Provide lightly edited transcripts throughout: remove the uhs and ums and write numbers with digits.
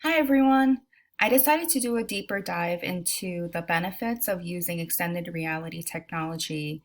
Hi everyone! I decided to do a deeper dive into the benefits of using extended reality technology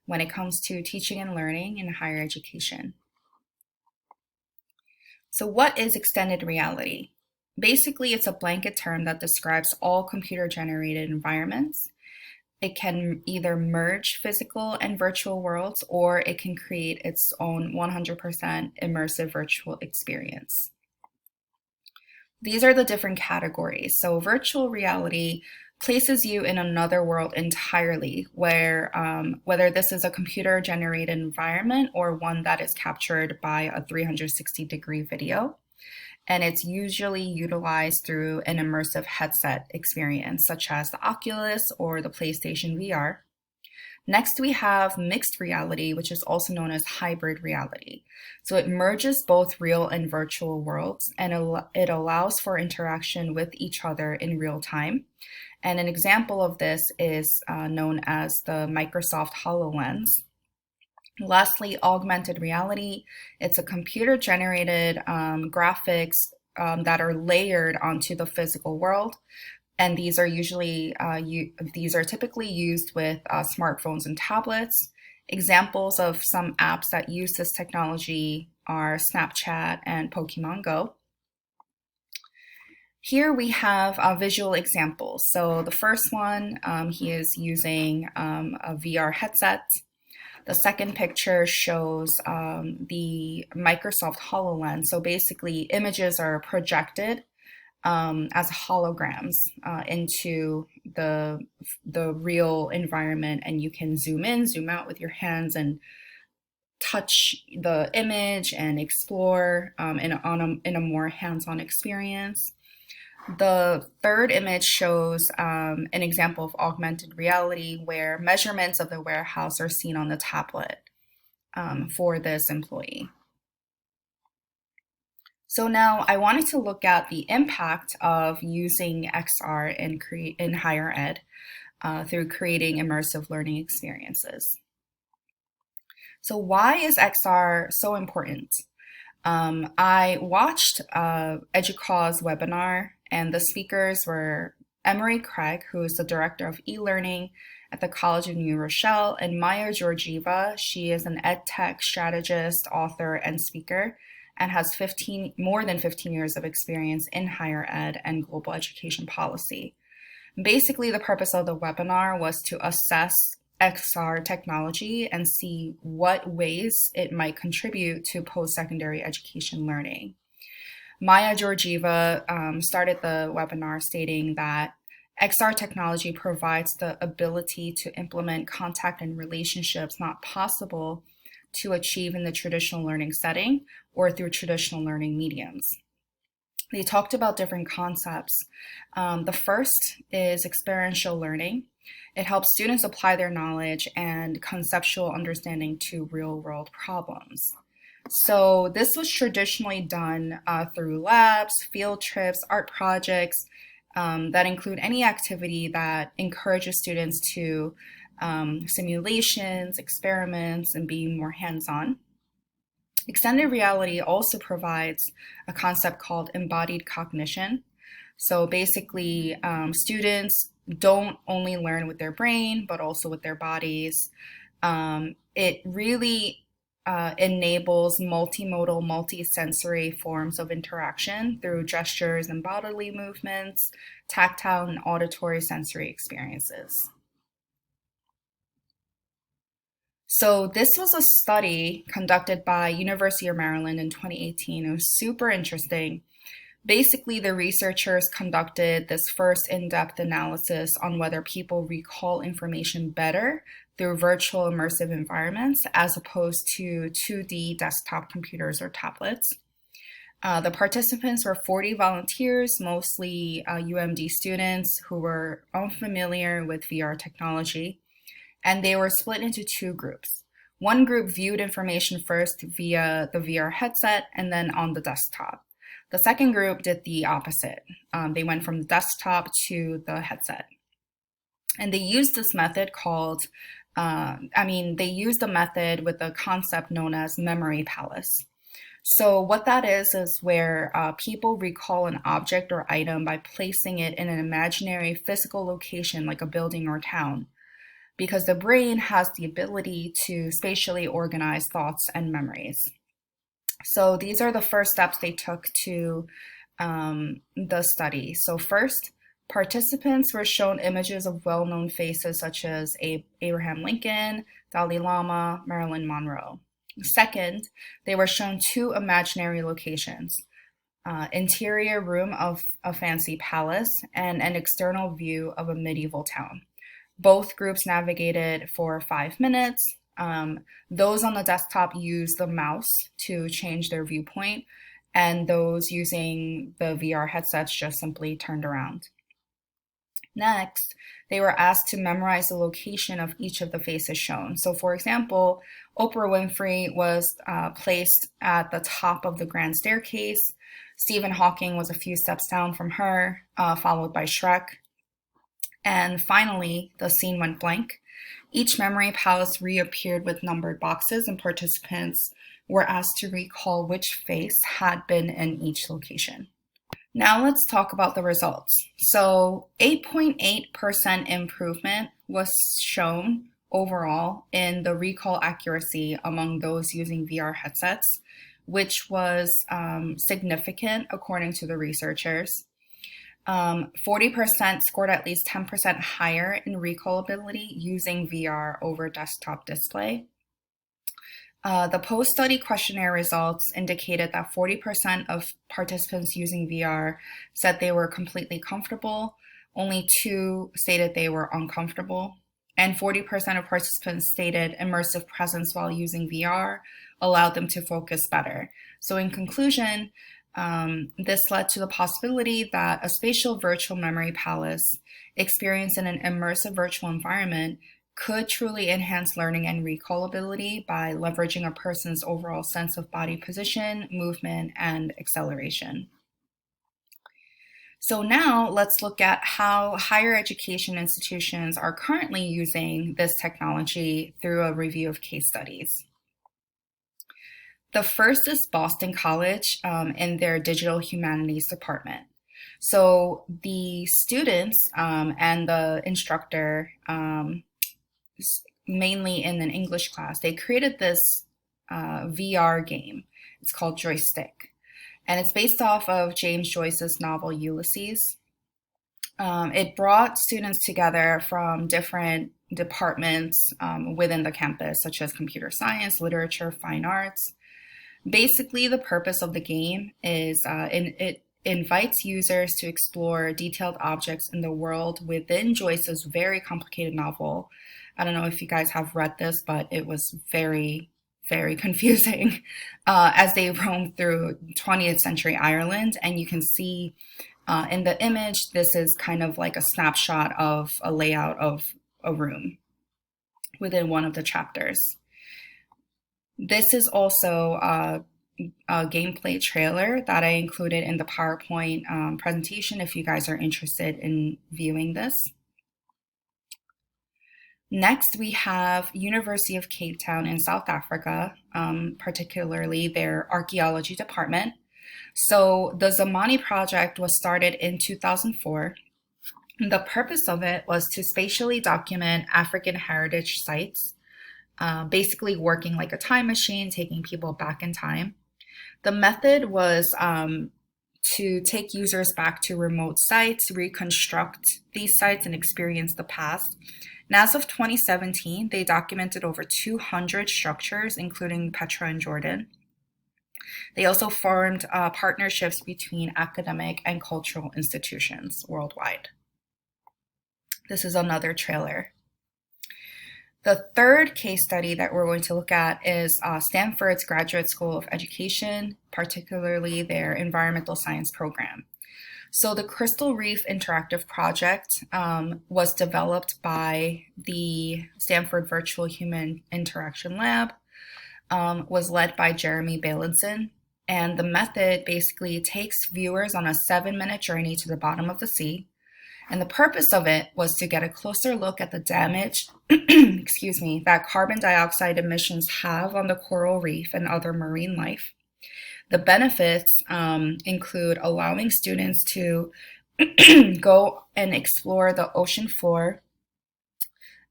when it comes to teaching and learning in higher education. So, what is extended reality? Basically, it's a blanket term that describes all computer generated environments. It can either merge physical and virtual worlds, or it can create its own 100% immersive virtual experience. These are the different categories. So virtual reality places you in another world entirely, where whether this is a computer generated environment or one that is captured by a 360-degree video. And it's usually utilized through an immersive headset experience, such as the Oculus or the PlayStation VR. Next, we have mixed reality, which is also known as hybrid reality. So it merges both real and virtual worlds, and it allows for interaction with each other in real time. And an example of this is known as the Microsoft HoloLens. Lastly, augmented reality. It's a computer generated graphics that are layered onto the physical world, and these are typically used with smartphones and tablets. Examples of some apps that use this technology are Snapchat and Pokemon Go. Here we have visual examples. So the first one, he is using a VR headset. The second picture shows the Microsoft HoloLens. So basically, images are projected as holograms into the real environment, and you can zoom in, zoom out with your hands, and touch the image and explore in a more hands-on experience. The third image shows an example of augmented reality where measurements of the warehouse are seen on the tablet for this employee. So now I wanted to look at the impact of using XR in higher ed through creating immersive learning experiences. So why is XR so important? I watched EDUCAUSE webinar, and the speakers were Emery Craig, who is the director of e-learning at the College of New Rochelle, and Maya Georgieva. She is an ed tech strategist, author, and speaker, and has more than 15 years of experience in higher ed and global education policy. Basically, the purpose of the webinar was to assess XR technology and see what ways it might contribute to post-secondary education learning. Maya Georgieva started the webinar stating that XR technology provides the ability to implement contact and relationships not possible to achieve in the traditional learning setting or through traditional learning mediums. They talked about different concepts. The first is experiential learning. It helps students apply their knowledge and conceptual understanding to real-world problems. So this was traditionally done through labs, field trips, art projects that include any activity that encourages students to simulations, experiments, and being more hands-on. Extended reality also provides a concept called embodied cognition. So basically, students don't only learn with their brain, but also with their bodies. It really enables multimodal, multisensory forms of interaction through gestures and bodily movements, tactile and auditory sensory experiences. So this was a study conducted by University of Maryland in 2018. It was super interesting. Basically, the researchers conducted this first in-depth analysis on whether people recall information better through virtual immersive environments as opposed to 2D desktop computers or tablets. The participants were 40 volunteers, mostly UMD students who were unfamiliar with VR technology, and they were split into two groups. One group viewed information first via the VR headset and then on the desktop. The second group did the opposite. They went from the desktop to the headset. And they used this method they used a method with a concept known as memory palace. So what that is where people recall an object or item by placing it in an imaginary physical location like a building or town, because the brain has the ability to spatially organize thoughts and memories. So these are the first steps they took to the study. So first, participants were shown images of well-known faces such as Abraham Lincoln, Dalai Lama, Marilyn Monroe. Second, they were shown two imaginary locations, interior room of a fancy palace and an external view of a medieval town. Both groups navigated for 5 minutes. Those on the desktop used the mouse to change their viewpoint, and those using the VR headsets just simply turned around. Next, they were asked to memorize the location of each of the faces shown. So, for example, Oprah Winfrey was placed at the top of the grand staircase. Stephen Hawking was a few steps down from her, followed by Shrek. And finally, the scene went blank. Each memory palace reappeared with numbered boxes, and participants were asked to recall which face had been in each location. Now let's talk about the results. So 8.8% improvement was shown overall in the recall accuracy among those using VR headsets, which was significant according to the researchers. 40% scored at least 10% higher in recall ability using VR over desktop display. The post-study questionnaire results indicated that 40% of participants using VR said they were completely comfortable. Only 2 stated they were uncomfortable. And 40% of participants stated immersive presence while using VR allowed them to focus better. So in conclusion, this led to the possibility that a spatial virtual memory palace experienced in an immersive virtual environment could truly enhance learning and recall ability by leveraging a person's overall sense of body position, movement, and acceleration. So now let's look at how higher education institutions are currently using this technology through a review of case studies. The first is Boston College in their digital humanities department. So the students and the instructor, mainly in an English class, they created this VR game. It's called Joystick, and it's based off of James Joyce's novel Ulysses. It brought students together from different departments within the campus, such as computer science, literature, fine arts. Basically, the purpose of the game is it invites users to explore detailed objects in the world within Joyce's very complicated novel. I don't know if you guys have read this, but it was very, very confusing as they roam through 20th century Ireland. And you can see in the image, this is kind of like a snapshot of a layout of a room within one of the chapters. This is also a gameplay trailer that I included in the PowerPoint presentation if you guys are interested in viewing this. Next, we have University of Cape Town in South Africa, particularly their archaeology department. So the Zamani project was started in 2004. The purpose of it was to spatially document African heritage sites, basically working like a time machine, taking people back in time. The method was to take users back to remote sites, reconstruct these sites, and experience the past. And as of 2017, they documented over 200 structures, including Petra and Jordan. They also formed partnerships between academic and cultural institutions worldwide. This is another trailer. The third case study that we're going to look at is Stanford's Graduate School of Education, particularly their environmental science program. So the Crystal Reef Interactive Project was developed by the Stanford Virtual Human Interaction Lab, was led by Jeremy Bailenson, and the method basically takes viewers on a 7-minute journey to the bottom of the sea. And the purpose of it was to get a closer look at the damage, that carbon dioxide emissions have on the coral reef and other marine life. The benefits include allowing students to go and explore the ocean floor.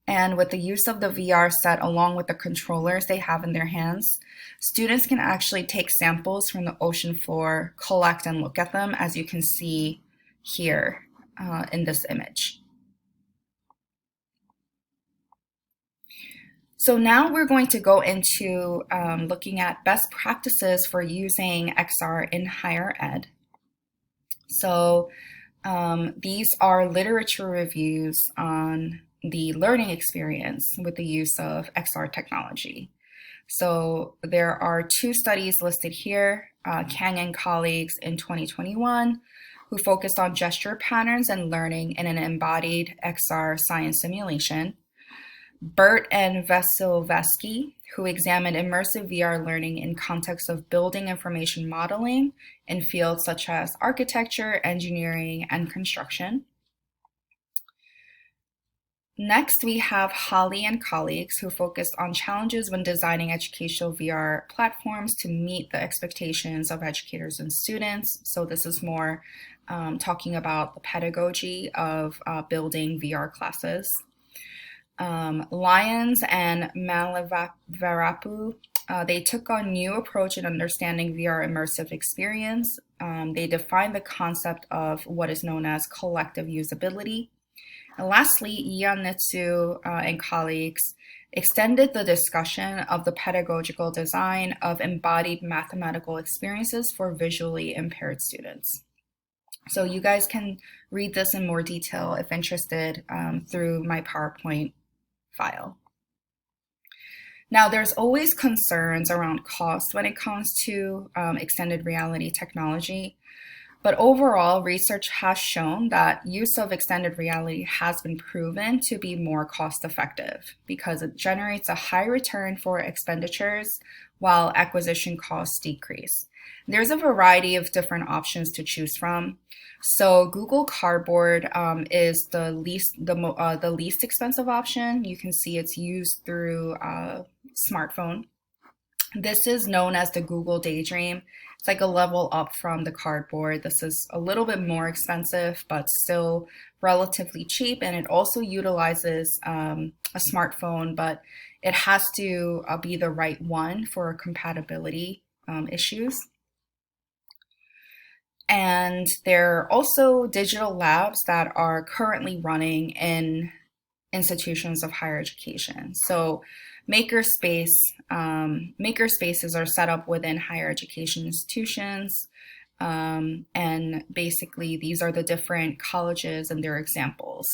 And with the use of the VR set along with the controllers they have in their hands, students can actually take samples from the ocean floor, collect and look at them, as you can see here in this image. So now we're going to go into looking at best practices for using XR in higher ed. So these are literature reviews on the learning experience with the use of XR technology. So there are 2 studies listed here, Kang and colleagues in 2021, who focused on gesture patterns and learning in an embodied XR science simulation. Burt and Vasilevsky, who examined immersive VR learning in context of building information modeling in fields such as architecture, engineering, and construction. Next, we have Holly and colleagues who focused on challenges when designing educational VR platforms to meet the expectations of educators and students. So this is more talking about the pedagogy of building VR classes. Lyons and Malavarapu, they took a new approach in understanding VR immersive experience. They defined the concept of what is known as collective usability. And lastly, Ianitsu and colleagues extended the discussion of the pedagogical design of embodied mathematical experiences for visually impaired students. So you guys can read this in more detail if interested through my PowerPoint file. Now, there's always concerns around cost when it comes to extended reality technology. But overall, research has shown that use of extended reality has been proven to be more cost effective because it generates a high return for expenditures while acquisition costs decrease. There's a variety of different options to choose from. So Google Cardboard is the least expensive option. You can see it's used through a smartphone. This is known as the Google Daydream. It's like a level up from the Cardboard. This is a little bit more expensive, but still relatively cheap. And it also utilizes a smartphone, but it has to be the right one for compatibility issues. And there are also digital labs that are currently running in institutions of higher education. So makerspaces are set up within higher education institutions. And basically, these are the different colleges and their examples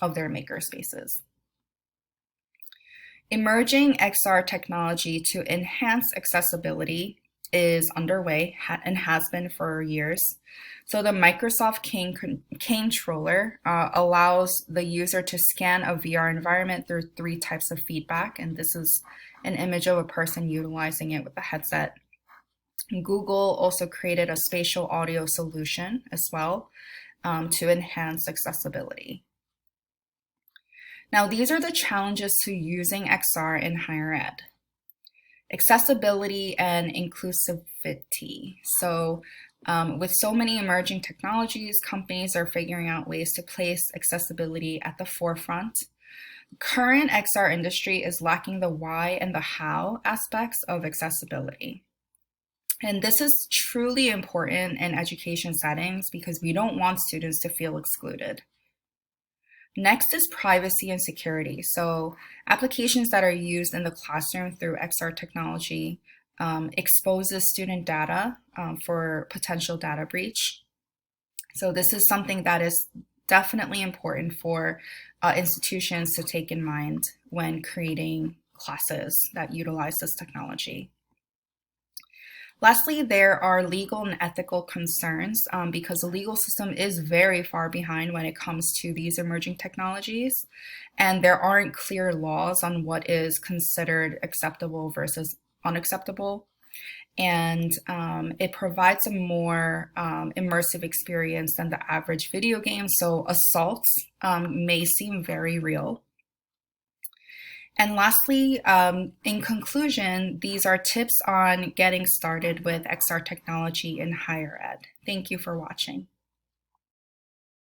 of their makerspaces. Emerging XR technology to enhance accessibility is underway and has been for years. So the Microsoft Cane controller allows the user to scan a VR environment through 3 types of feedback, and this is an image of a person utilizing it with a headset. Google also created a spatial audio solution as well to enhance accessibility. Now, these are the challenges to using XR in higher ed. Accessibility and inclusivity. So with so many emerging technologies, companies are figuring out ways to place accessibility at the forefront. Current XR industry is lacking the why and the how aspects of accessibility. And this is truly important in education settings because we don't want students to feel excluded. Next is privacy and security. So applications that are used in the classroom through XR technology exposes student data for potential data breach. So this is something that is definitely important for institutions to take in mind when creating classes that utilize this technology. Lastly, there are legal and ethical concerns because the legal system is very far behind when it comes to these emerging technologies, and there aren't clear laws on what is considered acceptable versus unacceptable. And it provides a more immersive experience than the average video game, so assaults may seem very real. And lastly, in conclusion, these are tips on getting started with XR technology in higher ed. Thank you for watching.